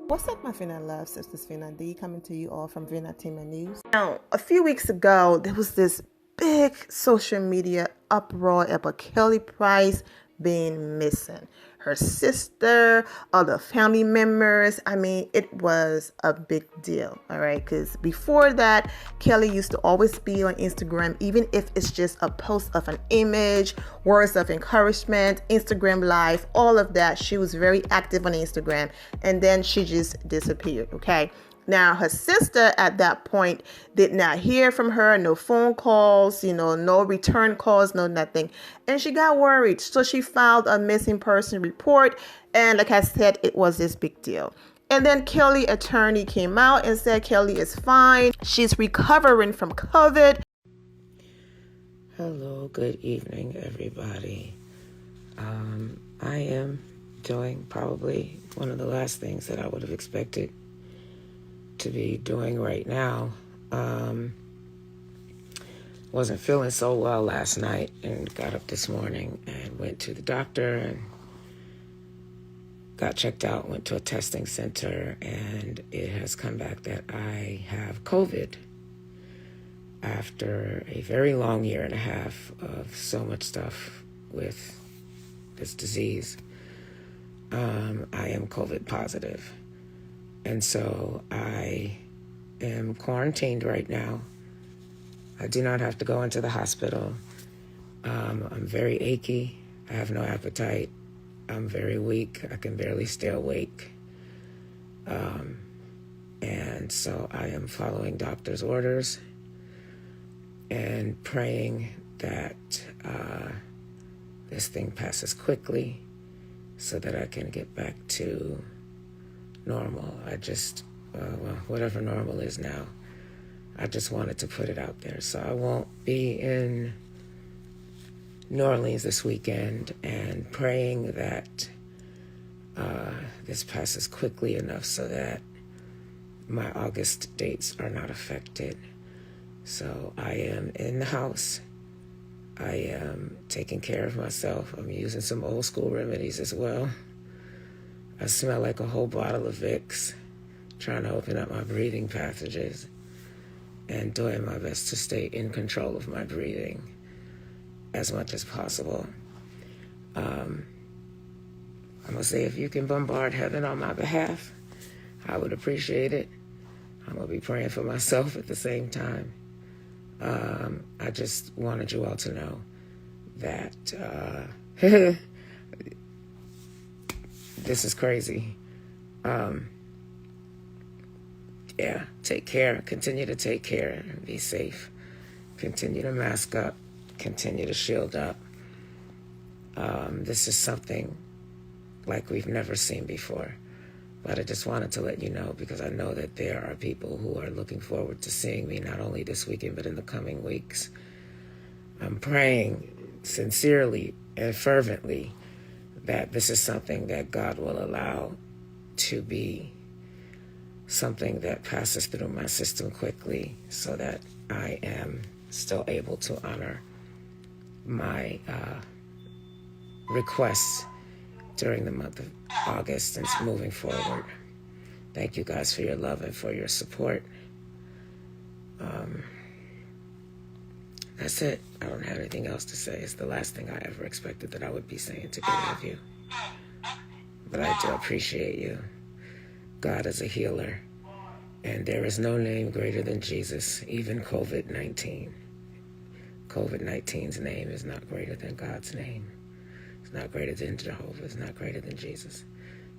What's up, my Vina love? Sisters Vina D coming to you all from Vina Team News. Now, a few weeks ago, there was this big social media uproar about Kelly Price being missing. Her sister, other family members. I mean, it was a big deal, all right? Because before that, Kelly used to always be on Instagram, even if it's just a post of an image, words of encouragement, Instagram Live, all of that. She was very active on Instagram, and then she just disappeared, okay? Now, her sister at that point did not hear from her, no phone calls, no return calls, no nothing. And she got worried. So she filed a missing person report. And like I said, it was this big deal. And then Kelly attorney came out and said Kelly is fine. She's recovering from COVID. Hello, good evening, everybody. I am doing probably one of the last things that I would have expected to be doing right now. Wasn't feeling so well last night and got up this morning and went to the doctor and got checked out, went to a testing center, and it has come back that I have COVID after a very long year and a half of so much stuff with this disease. I am COVID positive. And so I am quarantined right now. I do not have to go into the hospital. I'm very achy. I have no appetite. I'm very weak. I can barely stay awake. And so I am following doctor's orders and praying that this thing passes quickly so that I can get back to normal. I just, whatever normal is now, I just wanted to put it out there. So I won't be in New Orleans this weekend, and praying that this passes quickly enough so that my August dates are not affected. So I am in the house. I am taking care of myself. I'm using some old school remedies as well. I smell like a whole bottle of Vicks, trying to open up my breathing passages and doing my best to stay in control of my breathing as much as possible. I'm going to say, if you can bombard heaven on my behalf, I would appreciate it. I'm going to be praying for myself at the same time. I just wanted you all to know that this is crazy. Yeah, take care. Continue to take care and be safe. Continue to mask up. Continue to shield up. This is something like we've never seen before. But I just wanted to let you know, because I know that there are people who are looking forward to seeing me not only this weekend, but in the coming weeks. I'm praying sincerely and fervently that this is something that God will allow to be something that passes through my system quickly, so that I am still able to honor my requests during the month of August and moving forward. Thank you guys for your love and for your support. That's it. I don't have anything else to say. It's the last thing I ever expected that I would be saying to any of you. But I do appreciate you. God is a healer, and there is no name greater than Jesus, even COVID-19. COVID-19's name is not greater than God's name. It's not greater than Jehovah. It's not greater than Jesus.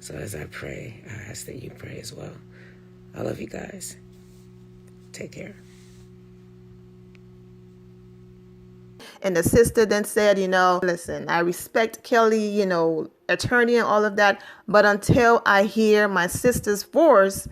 So as I pray, I ask that you pray as well. I love you guys. Take care. And the sister then said, listen, I respect Kelly, attorney and all of that, but until I hear my sister's voice,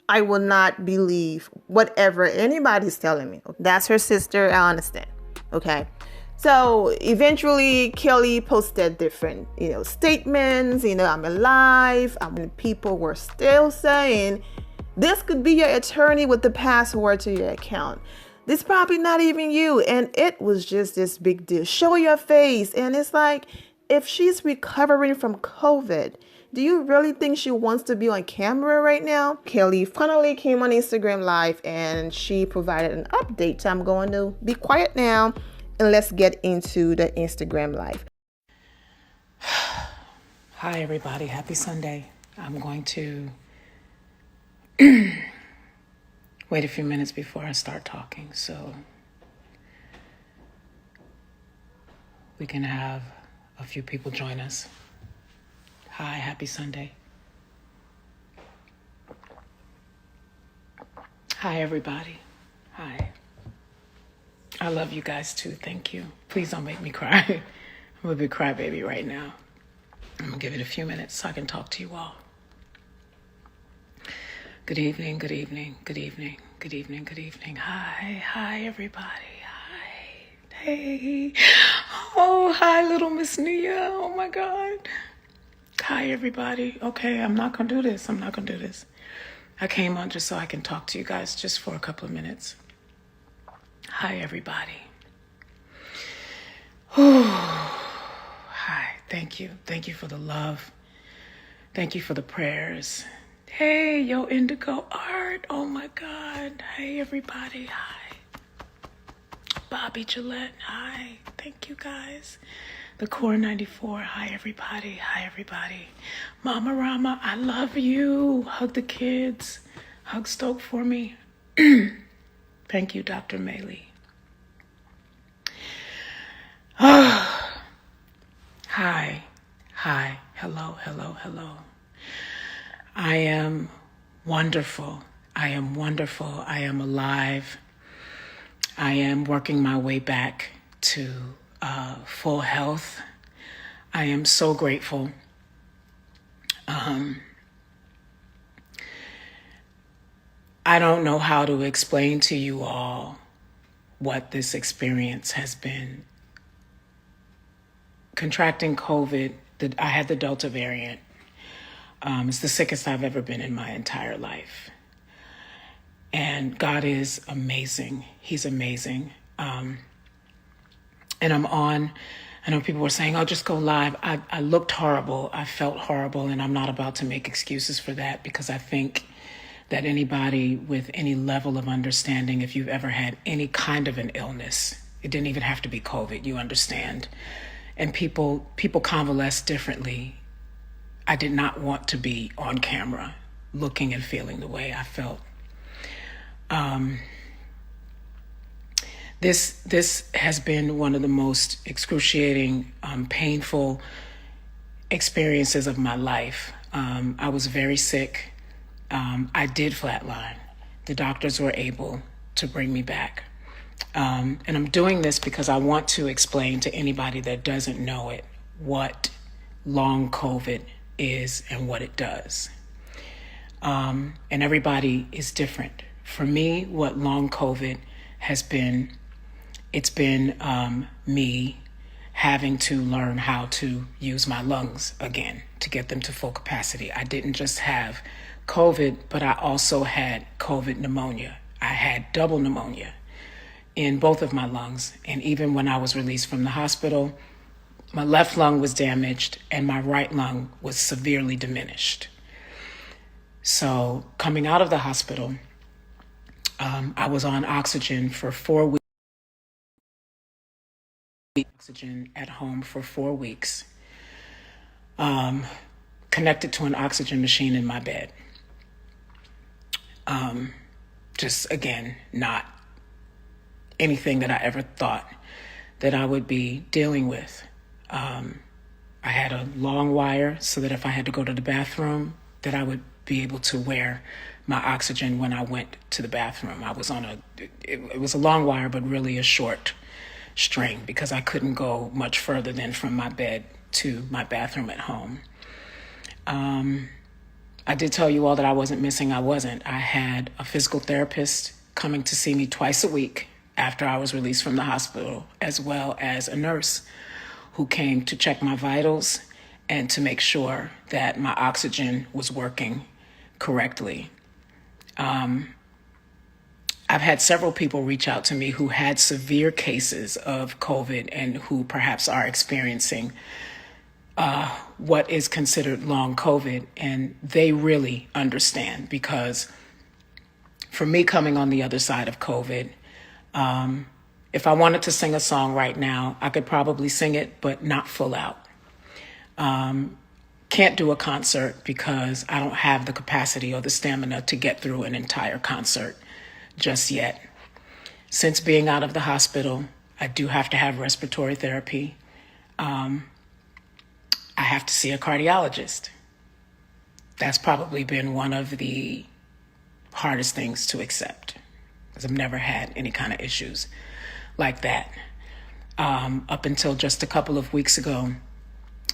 I will not believe whatever anybody's telling me. That's her sister. I understand. Okay. So eventually Kelly posted different, statements, I'm alive. People were still saying this could be your attorney with the password to your account. This probably not even you. And it was just this big deal. Show your face. And it's like, if she's recovering from COVID, Do you really think she wants to be on camera right now? Kelly finally came on Instagram Live and she provided an update. So I'm going to be quiet now and let's get into the Instagram Live. Hi, everybody. Happy Sunday. I'm going to wait a few minutes before I start talking so we can have a few people join us. Hi, happy Sunday. Hi, everybody. Hi. I love you guys too. Thank you. Please don't make me cry. I'm a big crybaby right now. I'm going to give it a few minutes so I can talk to you all. Good evening, good evening, good evening, good evening, good evening. Hi, everybody. Hi. Hey. Oh, hi, little Miss Nia. Oh, my God. Hi, everybody. Okay, I'm not going to do this. I came on just so I can talk to you guys just for a couple of minutes. Hi, everybody. Hi, thank you. Thank you for the love. Thank you for the prayers. Hey, yo, Indigo Art. Oh, my God. Hey, everybody. Hi. Bobby Gillette. Hi. Thank you, guys. The Core 94. Hi, everybody. Hi, everybody. Mama Rama, I love you. Hug the kids. Hug Stoke for me. Thank you, Dr. Maylee. Hi. Hello. I am wonderful. I am alive. I am working my way back to full health. I am so grateful. I don't know how to explain to you all what this experience has been. Contracting COVID, I had the Delta variant. It's the sickest I've ever been in my entire life. And God is amazing. He's amazing. And I'm on, I know people were saying, oh, just go live. I looked horrible. I felt horrible. And I'm not about to make excuses for that because I think that anybody with any level of understanding, if you've ever had any kind of an illness, it didn't even have to be COVID, you understand. And people convalesce differently. I did not want to be on camera looking and feeling the way I felt. This has been one of the most excruciating, painful experiences of my life. I was very sick. I did flatline. The doctors were able to bring me back. And I'm doing this because I want to explain to anybody that doesn't know it what long COVID is and what it does. And everybody is different. For me, what long COVID has been, it's been me having to learn how to use my lungs again to get them to full capacity. I didn't just have COVID, but I also had COVID pneumonia. I had double pneumonia in both of my lungs. And even when I was released from the hospital, my left lung was damaged and my right lung was severely diminished. So coming out of the hospital, I was on oxygen for 4 weeks. Oxygen at home for 4 weeks, connected to an oxygen machine in my bed. Just again, not anything that I ever thought that I would be dealing with. I had a long wire so that if I had to go to the bathroom, that I would be able to wear my oxygen when I went to the bathroom. I was on it was a long wire, but really a short string because I couldn't go much further than from my bed to my bathroom at home. I did tell you all that I wasn't missing. I wasn't. I had a physical therapist coming to see me twice a week after I was released from the hospital, as well as a nurse who came to check my vitals and to make sure that my oxygen was working correctly. I've had several people reach out to me who had severe cases of COVID and who perhaps are experiencing what is considered long COVID, and they really understand, because for me, coming on the other side of COVID, if I wanted to sing a song right now, I could probably sing it, but not full out. Can't do a concert because I don't have the capacity or the stamina to get through an entire concert just yet. Since being out of the hospital, I do have to have respiratory therapy. I have to see a cardiologist. That's probably been one of the hardest things to accept, because I've never had any kind of issues like that. Up until just a couple of weeks ago,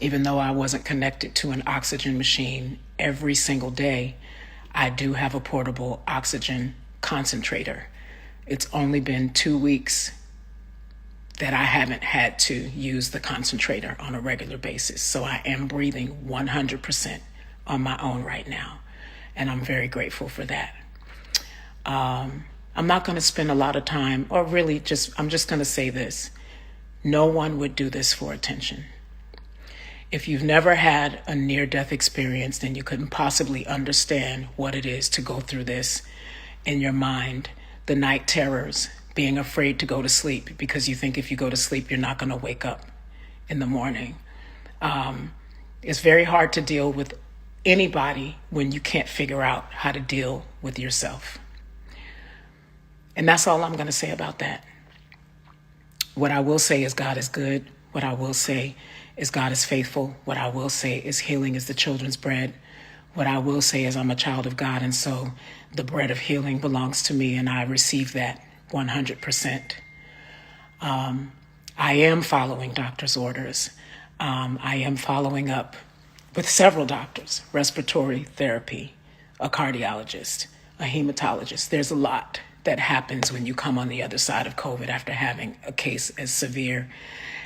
even though I wasn't connected to an oxygen machine every single day, I do have a portable oxygen concentrator. It's only been 2 weeks that I haven't had to use the concentrator on a regular basis. So I am breathing 100% on my own right now. And I'm very grateful for that. I'm not going to spend a lot of time, or really I'm just going to say this. No one would do this for attention. If you've never had a near-death experience, then you couldn't possibly understand what it is to go through this in your mind. The night terrors, being afraid to go to sleep because you think if you go to sleep, you're not going to wake up in the morning. It's very hard to deal with anybody when you can't figure out how to deal with yourself. And that's all I'm going to say about that. What I will say is God is good. What I will say is God is faithful. What I will say is healing is the children's bread. What I will say is I'm a child of God, and so the bread of healing belongs to me, and I receive that 100%. I am following doctor's orders. I am following up with several doctors, respiratory therapy, a cardiologist, a hematologist. There's a lot that happens when you come on the other side of COVID after having a case as severe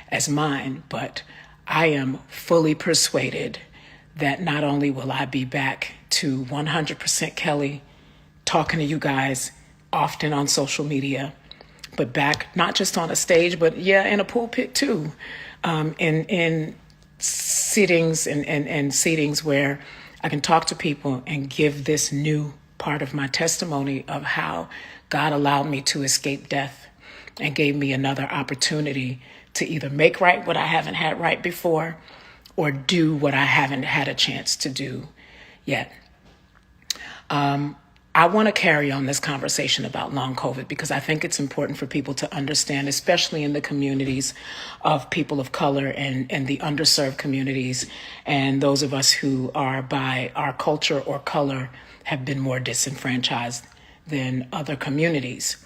as mine. But I am fully persuaded that not only will I be back to 100% Kelly, talking to you guys often on social media, but back not just on a stage, but in a pulpit too, in sittings and seatings where I can talk to people and give this new part of my testimony of how God allowed me to escape death and gave me another opportunity to either make right what I haven't had right before or do what I haven't had a chance to do yet. I want to carry on this conversation about long COVID because I think it's important for people to understand, especially in the communities of people of color and the underserved communities, and those of us who are by our culture or color have been more disenfranchised than other communities.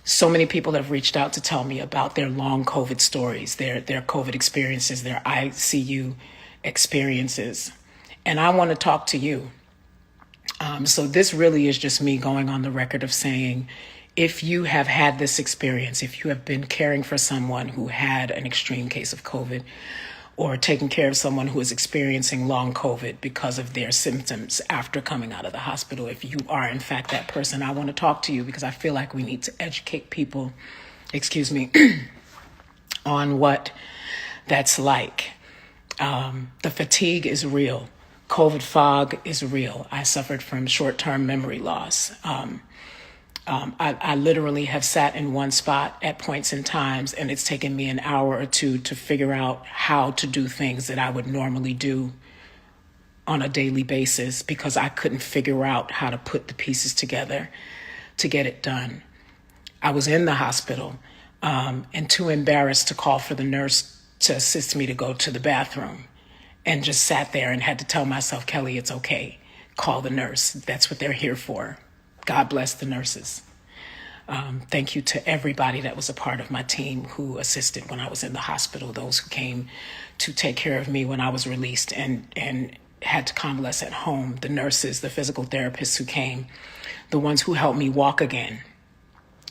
So many people have reached out to tell me about their long COVID stories, their COVID experiences, their ICU experiences. And I want to talk to you. So this really is just me going on the record of saying, if you have had this experience, if you have been caring for someone who had an extreme case of COVID, or taking care of someone who is experiencing long COVID because of their symptoms after coming out of the hospital, if you are in fact that person, I want to talk to you because I feel like we need to educate people, on what that's like. The fatigue is real. COVID fog is real. I suffered from short-term memory loss. I literally have sat in one spot at points in times, and it's taken me an hour or two to figure out how to do things that I would normally do on a daily basis because I couldn't figure out how to put the pieces together to get it done. I was in the hospital and too embarrassed to call for the nurse to assist me to go to the bathroom, and just sat there and had to tell myself, Kelly, it's okay. Call the nurse. That's what they're here for. God bless the nurses. Thank you to everybody that was a part of my team who assisted when I was in the hospital, those who came to take care of me when I was released and had to convalesce at home, the nurses, the physical therapists who came, the ones who helped me walk again,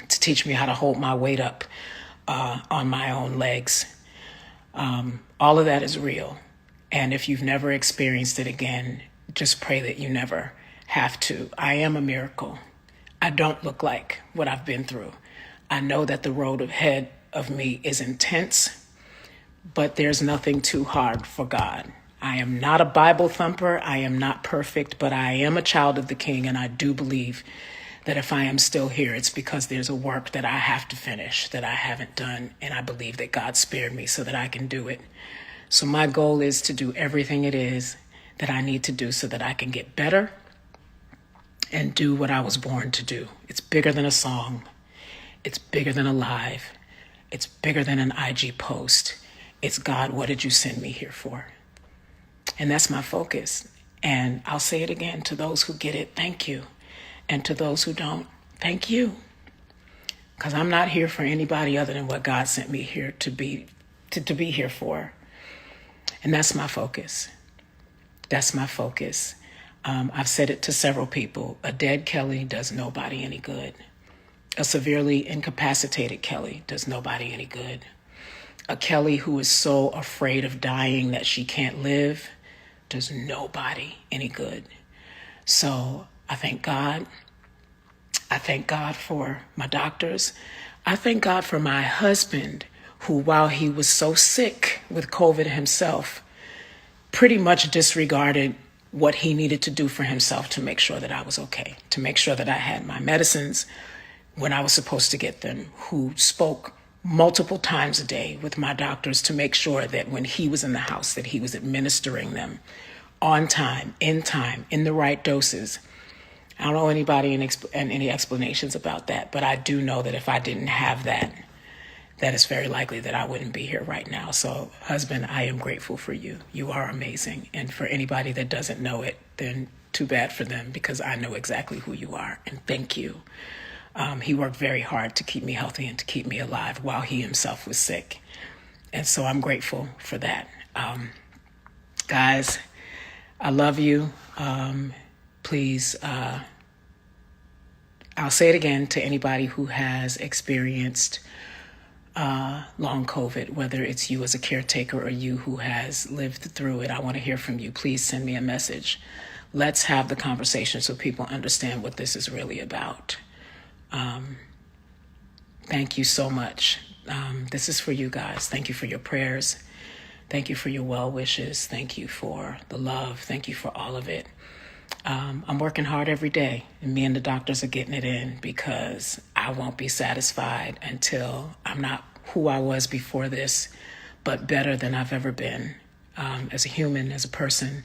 to teach me how to hold my weight up on my own legs. All of that is real. And if you've never experienced it again, just pray that you never have to. I am a miracle. I don't look like what I've been through. I know that the road ahead of me is intense, but there's nothing too hard for God. I am not a Bible thumper. I am not perfect, but I am a child of the King, and I do believe that if I am still here, it's because there's a work that I have to finish that I haven't done, and I believe that God spared me so that I can do it. So my goal is to do everything it is that I need to do so that I can get better and do what I was born to do. It's bigger than a song. It's bigger than a live. It's bigger than an IG post. It's God, what did you send me here for? And that's my focus. And I'll say it again, to those who get it, thank you. And to those who don't, thank you. Because I'm not here for anybody other than what God sent me here to be here for. And that's my focus. That's my focus. I've said it to several people. A dead Kelly does nobody any good. A severely incapacitated Kelly does nobody any good. A Kelly who is so afraid of dying that she can't live does nobody any good. So I thank God. I thank God for my doctors. I thank God for my husband, who, while he was so sick with COVID himself, pretty much disregarded what he needed to do for himself to make sure that I was okay, to make sure that I had my medicines when I was supposed to get them, who spoke multiple times a day with my doctors to make sure that when he was in the house, that he was administering them on time, in the right doses. I don't know anybody and any explanations about that, but I do know that if I didn't have that, that it's very likely that I wouldn't be here right now. So, husband, I am grateful for you. You are amazing. And for anybody that doesn't know it, then too bad for them, because I know exactly who you are. And thank you. He worked very hard to keep me healthy and to keep me alive while he himself was sick. And so I'm grateful for that. Guys, I love you. Please, I'll say it again to anybody who has experienced long COVID, whether it's you as a caretaker or you who has lived through it. I want to hear from you. Please send me a message. Let's have the conversation so people understand what this is really about. Thank you so much. This is for you guys. Thank you for your prayers. Thank you for your well wishes. Thank you for the love. Thank you for all of it. I'm working hard every day, and me and the doctors are getting it in, because I won't be satisfied until I'm not who I was before this, but better than I've ever been, as a human, as a person,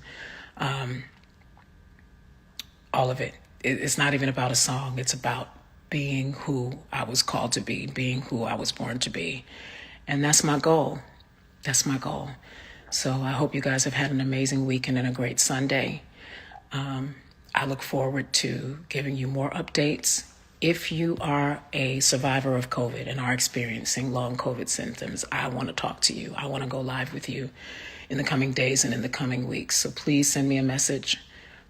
all of it. It's not even about a song. It's about being who I was called to be, being who I was born to be. And that's my goal. That's my goal. So I hope you guys have had an amazing weekend and a great Sunday. I look forward to giving you more updates. If you are a survivor of COVID and are experiencing long COVID symptoms, I want to talk to you. I want to go live with you in the coming days and in the coming weeks. So please send me a message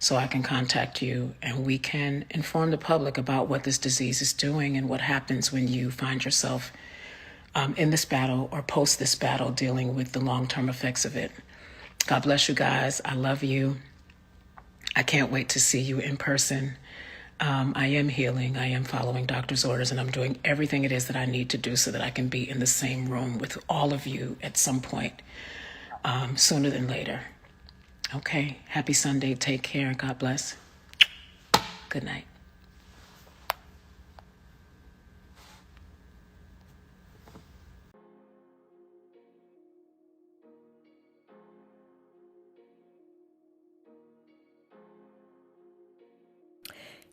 so I can contact you and we can inform the public about what this disease is doing and what happens when you find yourself in this battle or post this battle dealing with the long-term effects of it. God bless you guys. I love you. I can't wait to see you in person. I am healing. I am following doctor's orders, and I'm doing everything it is that I need to do so that I can be in the same room with all of you at some point, sooner than later. Okay. Happy Sunday. Take care. God bless. Good night.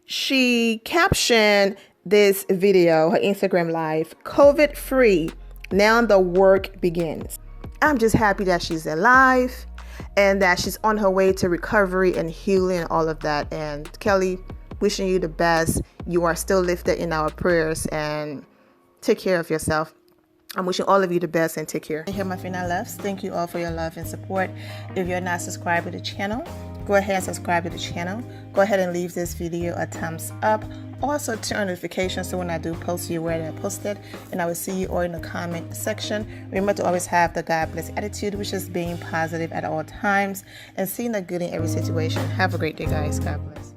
She captioned this video, her Instagram live, COVID free. Now the work begins. I'm just happy that she's alive and that she's on her way to recovery and healing and all of that. And Kelly, wishing you the best. You are still lifted in our prayers, and take care of yourself. I'm wishing all of you the best, and take care. Here, my final loves. Thank you all for your love and support. If you're not subscribed to the channel, go ahead and subscribe to the channel. Go ahead and leave this video a thumbs up. Also, turn on notifications so when I do post, you're aware that I posted. And I will see you all in the comment section. Remember to always have the God bless attitude, which is being positive at all times and seeing the good in every situation. Have a great day, guys. God bless.